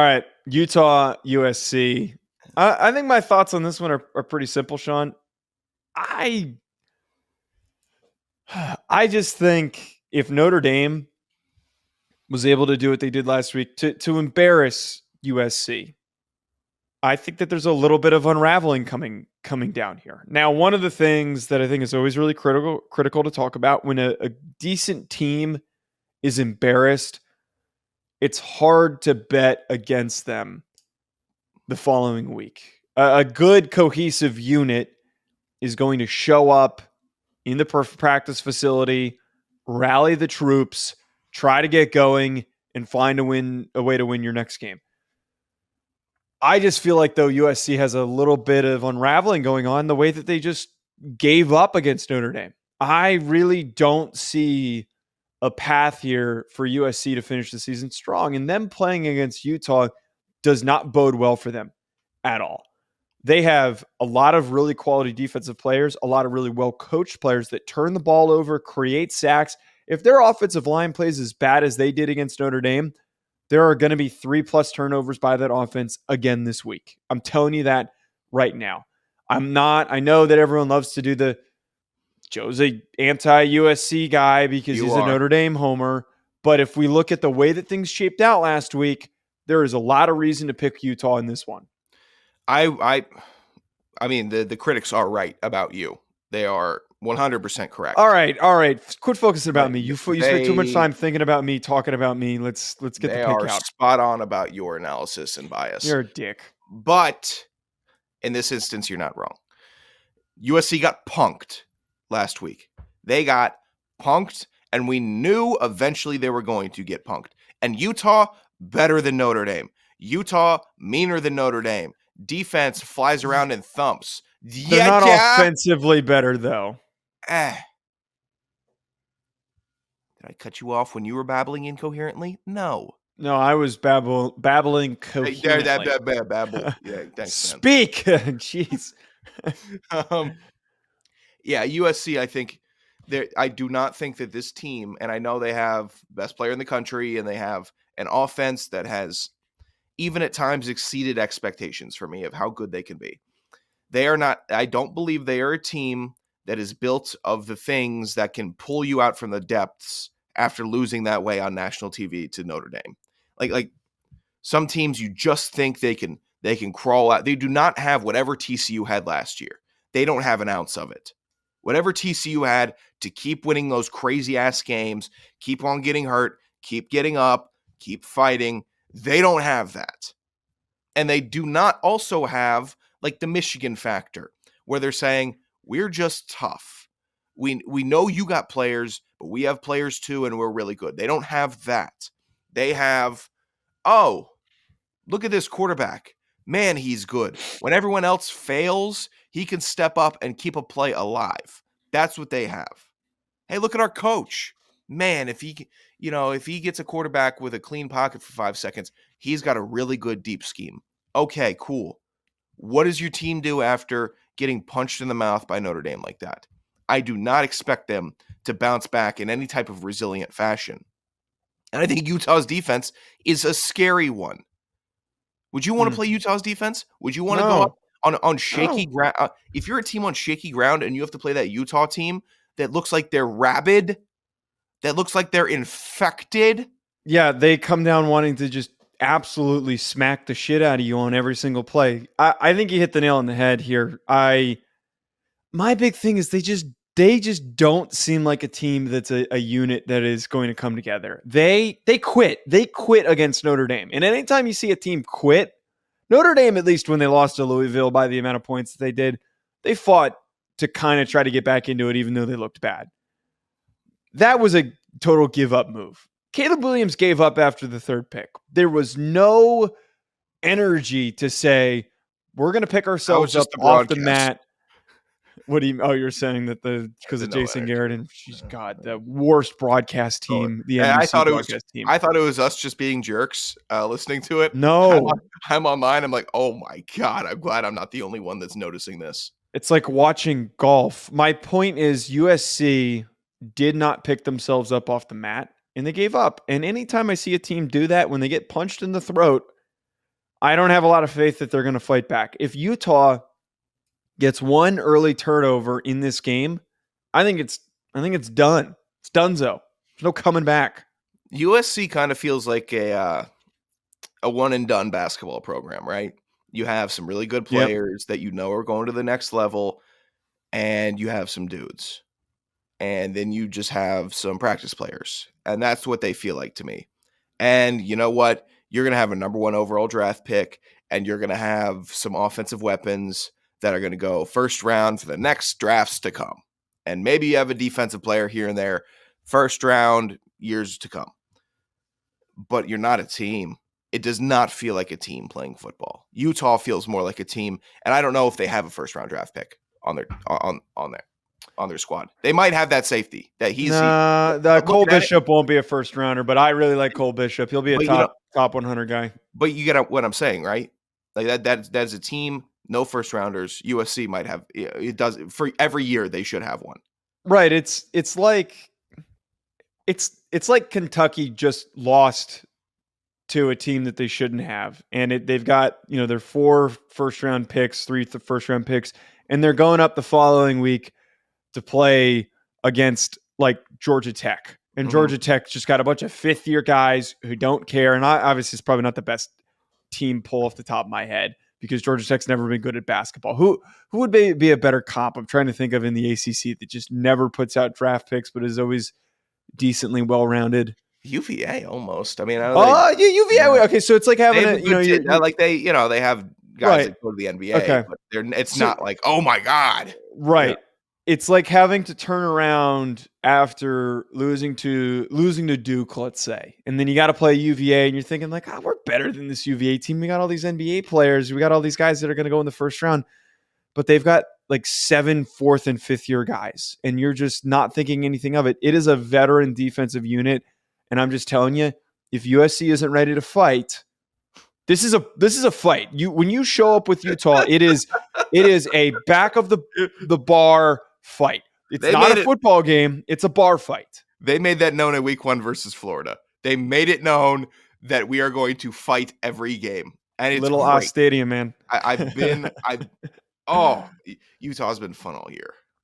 All right, Utah, USC. I think my thoughts on this one are pretty simple, Sean. I I just think if Notre Dame was able to do what they did last week to embarrass USC, I think that there's a little bit of unraveling coming down here. Now, one of the things that I think is always really critical to talk about when a decent team is embarrassed, it's hard to bet against them the following week. A good cohesive unit is going to show up in the practice facility, rally the troops, try to get going, and find a way to win your next game. I just feel like, though, USC has a little bit of unraveling going on the way that they just gave up against Notre Dame. I really don't see a path here for USC to finish the season strong, and them playing against Utah does not bode well for them at all. They have a lot of really quality defensive players, a lot of really well-coached players that turn the ball over, create sacks. If their offensive line plays as bad as they did against Notre Dame, there are going to be 3+ turnovers by that offense again this week. I'm telling you that right now. I know that everyone loves to do Joe's a anti-USC guy because he's a Notre Dame homer. But if we look at the way that things shaped out last week, there is a lot of reason to pick Utah in this one. I mean, the critics are right about you. They are 100% correct. All right. Quit focusing about me. You spent too much time thinking about me, talking about me. Let's get the pick out. They are spot on about your analysis and bias. You're a dick. But in this instance, you're not wrong. USC got punked last week. They got punked, and we knew eventually they were going to get punked. And Utah, better than Notre Dame. Utah, meaner than Notre Dame. Defense flies around in thumps. They're not offensively better, though. Did I cut you off when you were babbling incoherently? No, I was babbling coherently. Babble. Yeah, thanks, Speak. Jeez. Yeah, USC, I think I do not think that this team, and I know they have best player in the country, and they have an offense that has even at times exceeded expectations for me of how good they can be. I don't believe they are a team that is built of the things that can pull you out from the depths after losing that way on national TV to Notre Dame. Like some teams, you just think they can crawl out. They do not have whatever TCU had last year. They don't have an ounce of it. Whatever TCU had to keep winning those crazy ass games, keep on getting hurt, keep getting up, keep fighting. They don't have that. And they do not also have like the Michigan factor where they're saying, we're just tough. We know you got players, but we have players too, and we're really good. They don't have that. They have, oh, look at this quarterback. Man, he's good. When everyone else fails, he can step up and keep a play alive. That's what they have. Hey, look at our coach. Man, if he gets a quarterback with a clean pocket for 5 seconds, he's got a really good deep scheme. Okay, cool. What does your team do after getting punched in the mouth by Notre Dame like that? I do not expect them to bounce back in any type of resilient fashion. And I think Utah's defense is a scary one. Would you want to play Utah's defense? Would you want to go up on shaky ground? If you're a team on shaky ground and you have to play that Utah team that looks like they're rabid, that looks like they're infected. Yeah, they come down wanting to just absolutely smack the shit out of you on every single play. I think you hit the nail on the head here. My big thing is they just don't seem like a team that's a unit that is going to come together. They quit. They quit against Notre Dame. And anytime you see a team quit, Notre Dame, at least when they lost to Louisville by the amount of points that they did, they fought to kind of try to get back into it, even though they looked bad. That was a total give up move. Caleb Williams gave up after the third pick. There was no energy to say, we're going to pick ourselves up off the mat. What do you? Oh, you're saying that because of Jason Garrett and the worst broadcast team. The NBC broadcast team. I thought it was us just being jerks listening to it. No, I'm online. I'm like, oh my God! I'm glad I'm not the only one that's noticing this. It's like watching golf. My point is, USC did not pick themselves up off the mat, and they gave up. And anytime I see a team do that, when they get punched in the throat, I don't have a lot of faith that they're going to fight back. If Utah gets one early turnover in this game, I think it's done. It's donezo. There's no coming back. USC kind of feels like a one and done basketball program, right? You have some really good players that you know are going to the next level, and you have some dudes. And then you just have some practice players. And that's what they feel like to me. And you know what? You're going to have a number 1 overall draft pick, and you're going to have some offensive weapons that are going to go first round for the next drafts to come. And maybe you have a defensive player here and there, first round, years to come. But you're not a team. It does not feel like a team playing football. Utah feels more like a team, and I don't know if they have a first round draft pick on their squad. They might have that safety that Cole Bishop won't be a first rounder, but I really like Cole Bishop. He'll be a top 100 guy. But you get what I'm saying, right? Like that's a team, no first rounders. USC might have it. Does for every year they should have one. Right. It's like Kentucky just lost to a team that they shouldn't have, and they've got their 4 first round picks, 3 first round picks, and they're going up the following week to play against like Georgia Tech. And Georgia Tech just got a bunch of 5th-year guys who don't care. And obviously it's probably not the best team pull off the top of my head because Georgia Tech's never been good at basketball. Who would be a better comp? I'm trying to think of in the ACC that just never puts out draft picks but is always decently well-rounded. UVA almost. I mean, UVA. Yeah. Okay, so it's like having they have guys that go to the NBA, but it's not like, oh my God. Right. Yeah. It's like having to turn around after losing to Duke, let's say. And then you got to play UVA and you're thinking like, we're better than this UVA team. We got all these NBA players. We got all these guys that are going to go in the first round, but they've got like 7 4th and 5th year guys. And you're just not thinking anything of it. It is a veteran defensive unit. And I'm just telling you, if USC isn't ready to fight, this is a fight. When you show up with Utah, it is a back of the bar fight. It's not a football game. It's a bar fight. They made that known in week 1 versus Florida. They made it known that we are going to fight every game. And it's Little Oz Stadium, man. Utah's been fun all year.